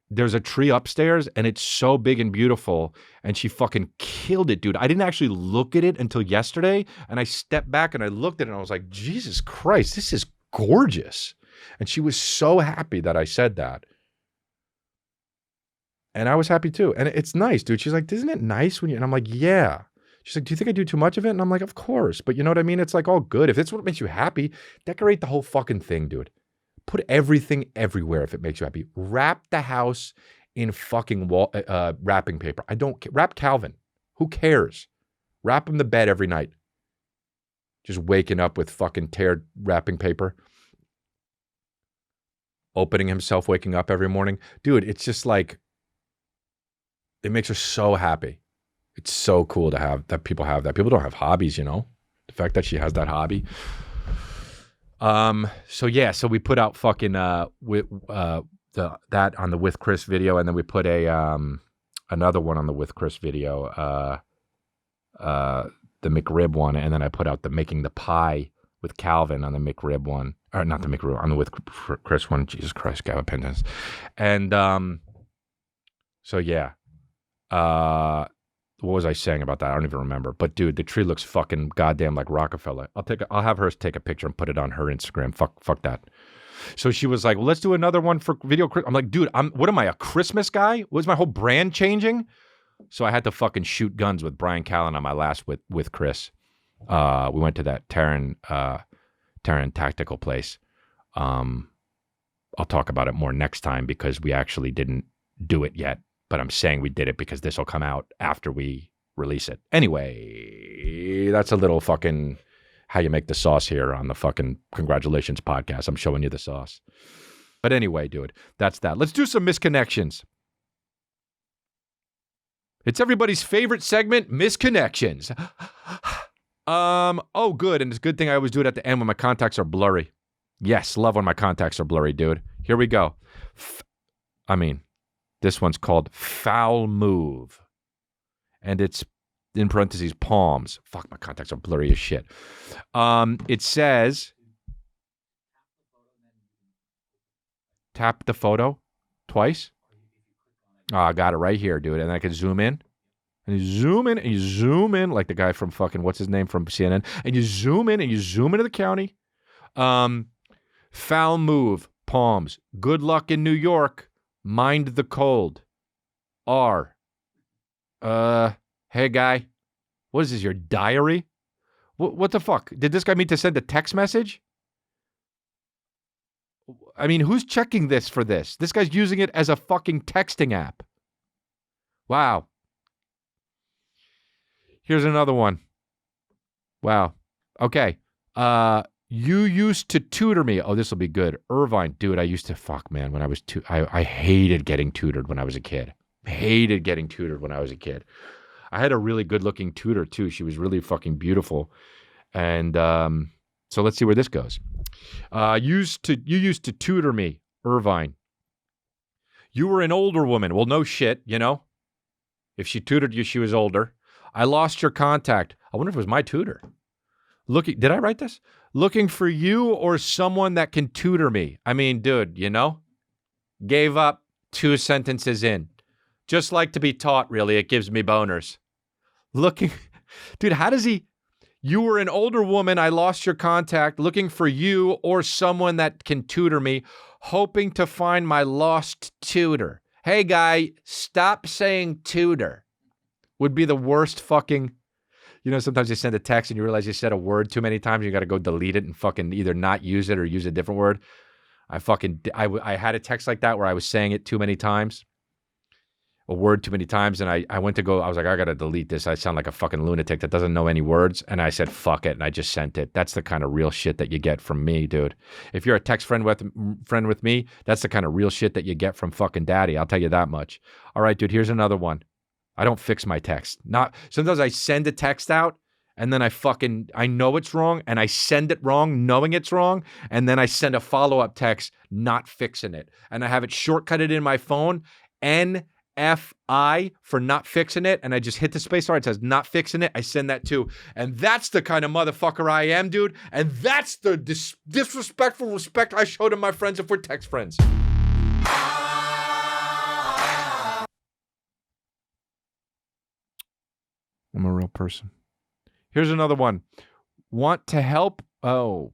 there's a tree upstairs and it's so big and beautiful. And she fucking killed it, dude. I didn't actually look at it until yesterday. And I stepped back and I looked at it and I was like, Jesus Christ, this is gorgeous. And she was so happy that I said that. And I was happy too. And it's nice, dude. She's like, isn't it nice when you, and I'm like, yeah. She's like, do you think I do too much of it? And I'm like, of course. But you know what I mean? It's like all good. If it's what makes you happy, decorate the whole fucking thing, dude. Put everything everywhere if it makes you happy. Wrap the house in fucking wrapping paper. I don't care. Wrap Calvin. Who cares? Wrap him the bed every night. Just waking up with fucking teared wrapping paper. Opening himself, waking up every morning. Dude, it's just like, it makes her so happy. It's so cool to have that. People have that. People don't have hobbies, The fact that she has that hobby. So we put out fucking with the that on the With Chris video, and then we put another one on the With Chris video, the McRib one, and then I put out the Making the Pie with Calvin on the McRib one, or not the McRib, on the With Chris one. Jesus Christ, gabapendas. And so yeah, what was I saying about that? I don't even remember. But dude, the tree looks fucking goddamn like Rockefeller. I'll have her take a picture and put it on her Instagram. Fuck that. So she was like, well, let's do another one for video. I'm like, dude, what am I, a Christmas guy? Was my whole brand changing? So I had to fucking shoot guns with Brian Callen on my last with Chris. We went to that Terran tactical place. I'll talk about it more next time because we actually didn't do it yet. But I'm saying we did it because this will come out after we release it. Anyway, that's a little fucking how you make the sauce here on the fucking Congratulations podcast. I'm showing you the sauce. But anyway, dude, that's that. Let's do some misconnections. It's everybody's favorite segment, misconnections. Oh, good. And it's a good thing I always do it at the end when my contacts are blurry. Yes, love when my contacts are blurry, dude. Here we go. This one's called Foul Move. And it's in parentheses, palms. Fuck, my contacts are blurry as shit. It says, tap the photo twice. Oh, I got it right here, dude. And I can zoom in. And you zoom in and you zoom in like the guy from fucking, what's his name from CNN. And you zoom in and you zoom into the county. Foul move, palms. Good luck in New York. Mind the cold. R. Hey guy. What is this, your diary? What the fuck? Did this guy mean to send a text message? I mean, who's checking this for this? This guy's using it as a fucking texting app. Wow. Here's another one. Wow. Okay. You used to tutor me. Oh, this will be good. Irvine, dude, I used to, fuck, man, when I was I hated getting tutored when I was a kid. Hated getting tutored when I was a kid. I had a really good-looking tutor, too. She was really fucking beautiful. And so let's see where this goes. You used to tutor me, Irvine. You were an older woman. Well, no shit, you know. If she tutored you, she was older. I lost your contact. I wonder if it was my tutor. Did I write this? Looking for you or someone that can tutor me. I mean, dude, you know? Gave up 2 sentences in. Just like to be taught, really. It gives me boners. Dude, how does he... You were an older woman. I lost your contact. Looking for you or someone that can tutor me. Hoping to find my lost tutor. Hey, guy, stop saying tutor. Would be the worst fucking... You know, sometimes you send a text and you realize you said a word too many times. You got to go delete it and fucking either not use it or use a different word. I had a text like that where I was saying it too many times. A word too many times. And I went to go, I was like, I got to delete this. I sound like a fucking lunatic that doesn't know any words. And I said, fuck it. And I just sent it. That's the kind of real shit that you get from me, dude. If you're a text friend with me, that's the kind of real shit that you get from fucking daddy. I'll tell you that much. All right, dude, here's another one. I don't fix my text. Sometimes I send a text out and then I know it's wrong and I send it wrong knowing it's wrong. And then I send a follow-up text not fixing it. And I have it shortcutted in my phone, NFI for not fixing it. And I just hit the space bar. It says not fixing it. I send that too. And that's the kind of motherfucker I am, dude. And that's the disrespectful respect I show to my friends if we're text friends. I'm a real person. Here's another one. Want to help? Oh.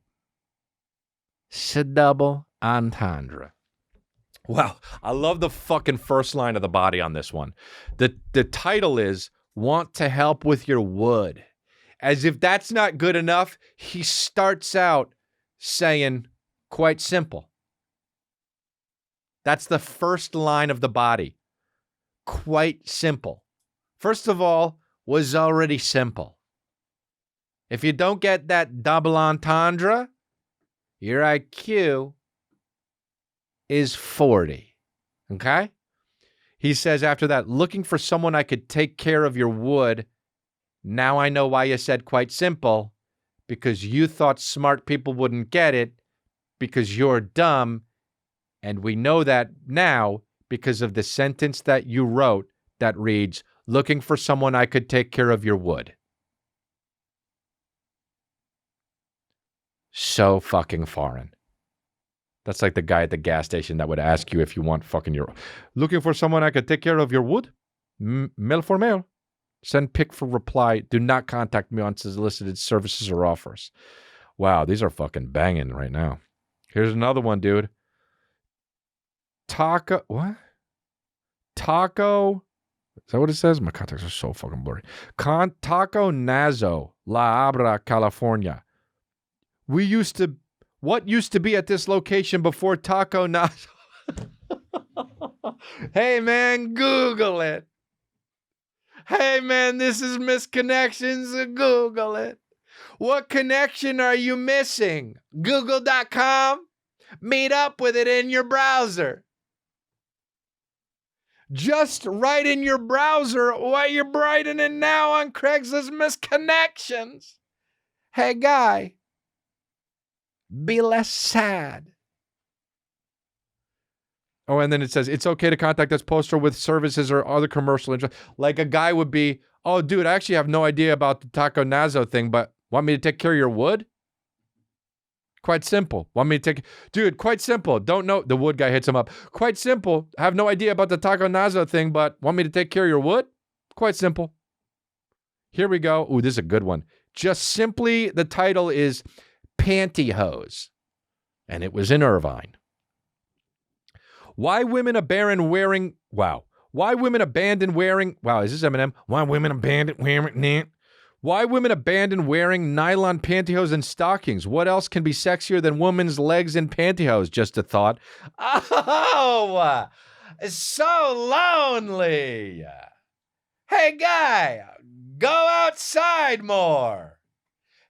C'est double entendre. Wow. I love the fucking first line of the body on this one. The title is Want to Help with Your Wood. As if that's not good enough, he starts out saying, quite simple. That's the first line of the body. Quite simple. First of all, was already simple. If you don't get that double entendre, your IQ is 40. Okay? He says after that, looking for someone I could take care of your wood. Now I know why you said quite simple, because you thought smart people wouldn't get it, because you're dumb And we know that now because of the sentence that you wrote that reads, looking for someone I could take care of your wood. So fucking foreign. That's like the guy at the gas station that would ask you if you want fucking your... Looking for someone I could take care of your wood? Mail for mail. Send pic for reply. Do not contact me on solicited services or offers. Wow, these are fucking banging right now. Here's another one, dude. Taco... What? Taco... Is that what it says? My contacts are so fucking blurry. Taco Nazo, La Habra, California. What used to be at this location before Taco Nazo? Hey, man, Google it. Hey, man, this is Misconnections. Google it. What connection are you missing? Google.com? Meet up with it in your browser. Just write in your browser what you're writing in now on Craigslist Misconnections. Hey, guy. Be less sad. Oh, and then it says, it's okay to contact us poster with services or other commercial interest. Like a guy would be, oh, dude, I actually have no idea about the Taco Nazo thing, but want me to take care of your wood? Quite simple. Want me to take... Dude, quite simple. Don't know... The wood guy hits him up. Quite simple. I have no idea about the Taco Nazo thing, but want me to take care of your wood? Quite simple. Here we go. Ooh, this is a good one. Just simply, the title is Pantyhose. And it was in Irvine. Why women abandon wearing... Wow. Why women abandon wearing... Wow, is this Eminem? Why women abandon wearing... Why women abandon wearing nylon pantyhose and stockings? What else can be sexier than women's legs in pantyhose? Just a thought. Oh, so lonely. Hey, guy, go outside more.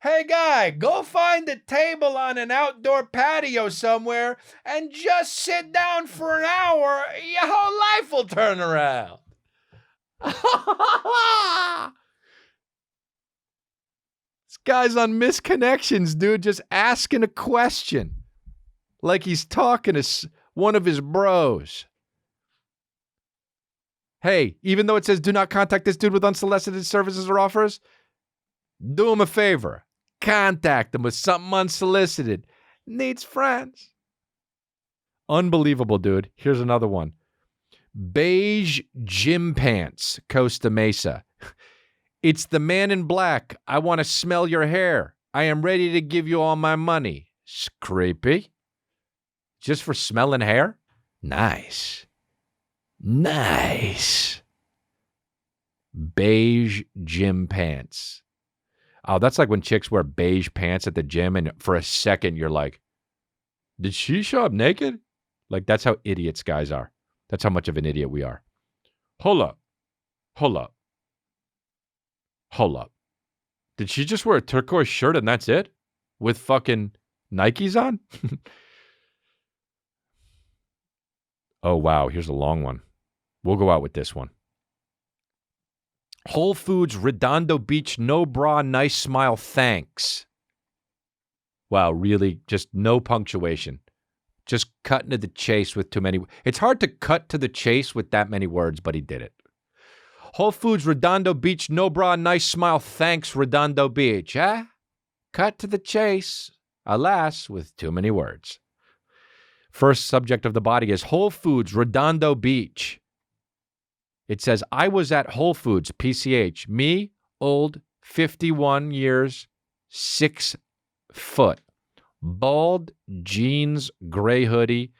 Hey, guy, go find a table on an outdoor patio somewhere and just sit down for an hour. Your whole life will turn around. Guy's on Misconnections, dude, just asking a question. Like he's talking to one of his bros. Hey, even though it says do not contact this dude with unsolicited services or offers, do him a favor. Contact him with something unsolicited. Needs friends. Unbelievable, dude. Here's another one. Beige gym pants, Costa Mesa. It's the man in black. I want to smell your hair. I am ready to give you all my money. It's creepy. Just for smelling hair? Nice. Nice. Beige gym pants. Oh, that's like when chicks wear beige pants at the gym and for a second you're like, did she show up naked? Like that's how idiots guys are. That's how much of an idiot we are. Hold up. Hold up. Hold up. Did she just wear a turquoise shirt and that's it? With fucking Nikes on? Oh, wow. Here's a long one. We'll go out with this one. Whole Foods, Redondo Beach, no bra, nice smile, thanks. Wow, really? Just no punctuation. Just cutting to the chase with too many. It's hard to cut to the chase with that many words, but he did it. Whole Foods, Redondo Beach, no bra, nice smile, thanks, Redondo Beach. Huh? Cut to the chase, alas, with too many words. First subject of the body is Whole Foods, Redondo Beach. It says, I was at Whole Foods, PCH. Me, old, 51 years, 6 foot. Bald, jeans, gray hoodie,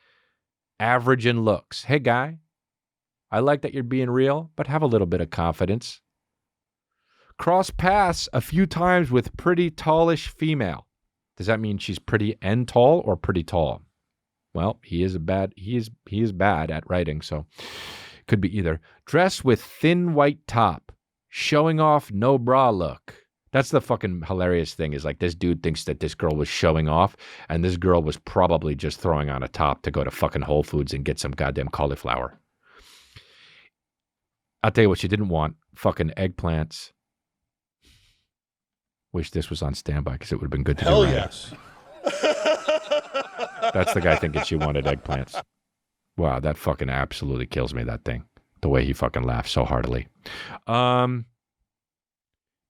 average in looks. Hey, guy. I like that you're being real, but have a little bit of confidence. Cross paths a few times with pretty tallish female. Does that mean she's pretty and tall or pretty tall? Well, he is bad at writing, so could be either. Dress with thin white top, showing off no bra look. That's the fucking hilarious thing is like this dude thinks that this girl was showing off and this girl was probably just throwing on a top to go to fucking Whole Foods and get some goddamn cauliflower. I'll tell you what she didn't want. Fucking eggplants. Wish this was on standby because it would have been good to do. Hell right. yes. That's the guy thinking she wanted eggplants. Wow, that fucking absolutely kills me, that thing. The way he fucking laughs so heartily.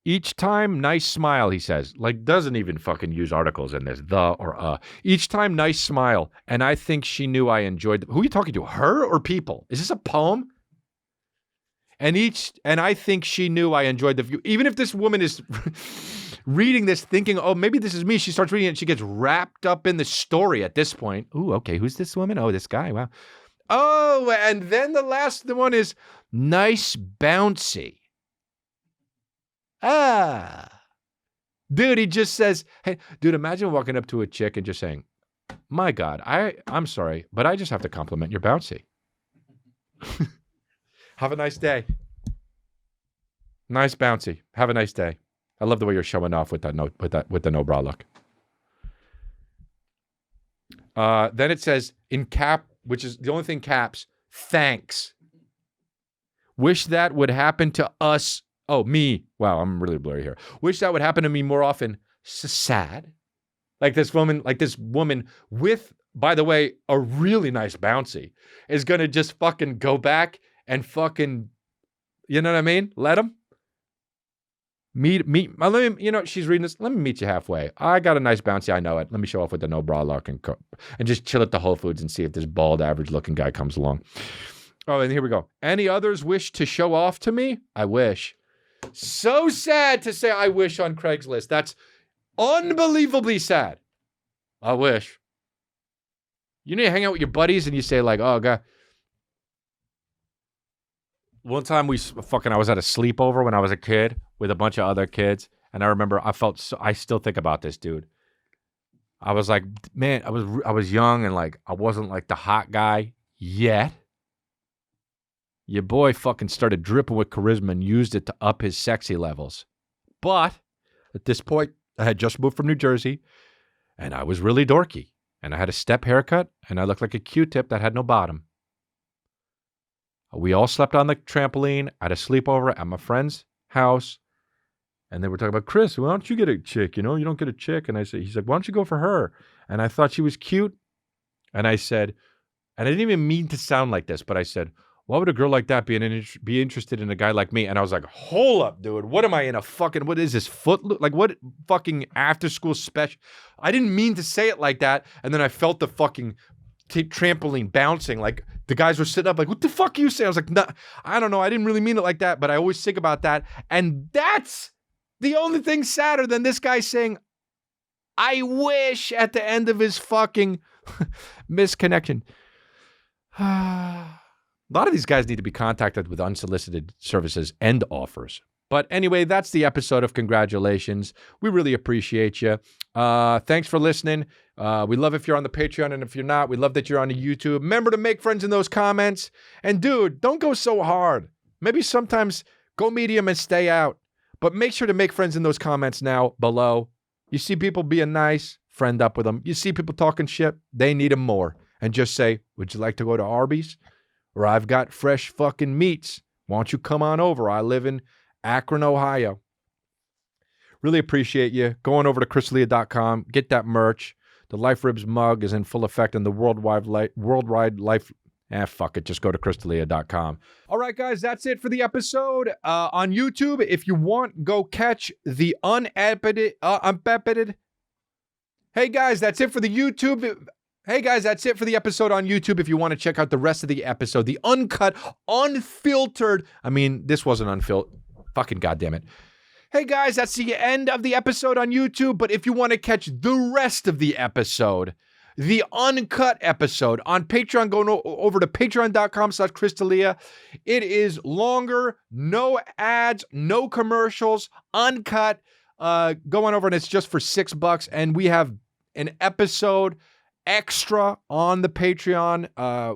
Each time, nice smile, he says. Like, doesn't even fucking use articles in this, the or. Each time, nice smile, and I think she knew I enjoyed Who are you talking to, her or people? Is this a poem? And I think she knew I enjoyed the view. Even if this woman is reading this thinking, oh, maybe this is me, she starts reading it and she gets wrapped up in the story at this point. Ooh, okay, who's this woman? Oh, this guy, wow. Oh, and then the last one is nice bouncy. Dude, he just says, hey, dude, imagine walking up to a chick and just saying, my God, I'm sorry, but I just have to compliment your bouncy. Have a nice day. Nice bouncy. Have a nice day. I love the way you're showing off with the no bra look. Then it says in cap, which is the only thing caps, thanks. Wish that would happen to us. Oh, me. Wow, I'm really blurry here. Wish that would happen to me more often. Sad. Like this woman with, by the way, a really nice bouncy is going to just fucking go back and fucking, you know what I mean? Let him. Meet, she's reading this. Let me meet you halfway. I got a nice bouncy. I know it. Let me show off with the no bra look and just chill at the Whole Foods and see if this bald, average-looking guy comes along. Oh, and here we go. Any others wish to show off to me? I wish. So sad to say I wish on Craigslist. That's unbelievably sad. I wish. You need to hang out with your buddies and you say like, oh, God. One time I was at a sleepover when I was a kid with a bunch of other kids. And I remember I still think about this, dude. I was like, man, I was young and like, I wasn't like the hot guy yet. Your boy fucking started dripping with charisma and used it to up his sexy levels. But at this point, I had just moved from New Jersey and I was really dorky. And I had a step haircut and I looked like a Q-tip that had no bottom. We all slept on the trampoline at a sleepover at my friend's house. And they were talking about, Chris, why don't you get a chick? You know, you don't get a chick. And he's like, why don't you go for her? And I thought she was cute. And I said, and I didn't even mean to sound like this, but I said, why would a girl like that be interested in a guy like me? And I was like, hold up, dude. What am I in a fucking, what is this, Footloose? Like what fucking after school special? I didn't mean to say it like that. And then I felt the fucking trampoline bouncing. Like the guys were sitting up like, what the fuck are you saying? I was like, nah, I don't know. I didn't really mean it like that, but I always think about that. And that's the only thing sadder than this guy saying, I wish at the end of his fucking misconnection. A lot of these guys need to be contacted with unsolicited services and offers. But anyway, that's the episode of Congratulations. We really appreciate you. Thanks for listening. We love if you're on the Patreon, and if you're not, we love that you're on the YouTube. Remember to make friends in those comments. And dude, don't go so hard. Maybe sometimes go medium and stay out. But make sure to make friends in those comments now below. You see people being nice, friend up with them. You see people talking shit, they need them more. And just say, would you like to go to Arby's? Or I've got fresh fucking meats. Why don't you come on over? I live in Akron, Ohio. Really appreciate you. Going over to chrisdelia.com. Get that merch. The Life Ribs mug is in full effect in the worldwide life. Fuck it. Just go to chrisdelia.com. All right, guys. That's it for the episode. On YouTube, if you want, go catch the unedited. Hey, guys. That's it for the YouTube. Hey guys, that's it for the episode on YouTube. If you want to check out the rest of the episode, the uncut, unfiltered, I mean, this wasn't unfiltered. Fucking goddamn it. Hey guys, that's the end of the episode on YouTube. But if you want to catch the rest of the episode, the uncut episode on Patreon, go over to patreon.com/ChrisDelia. It is longer, no ads, no commercials, uncut. Go on over and it's just for $6. And we have an episode extra on the Patreon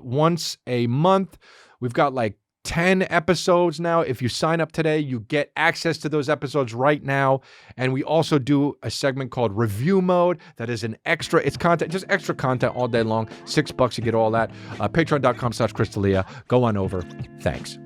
once a month. We've got like 10 episodes now. If you sign up today, you get access to those episodes right now. And we also do a segment called Review Mode that is an extra, it's content, just extra content all day long. $6, you get all that. Patreon.com/ChrisDelia. Go on over. Thanks.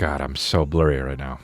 God, I'm so blurry right now.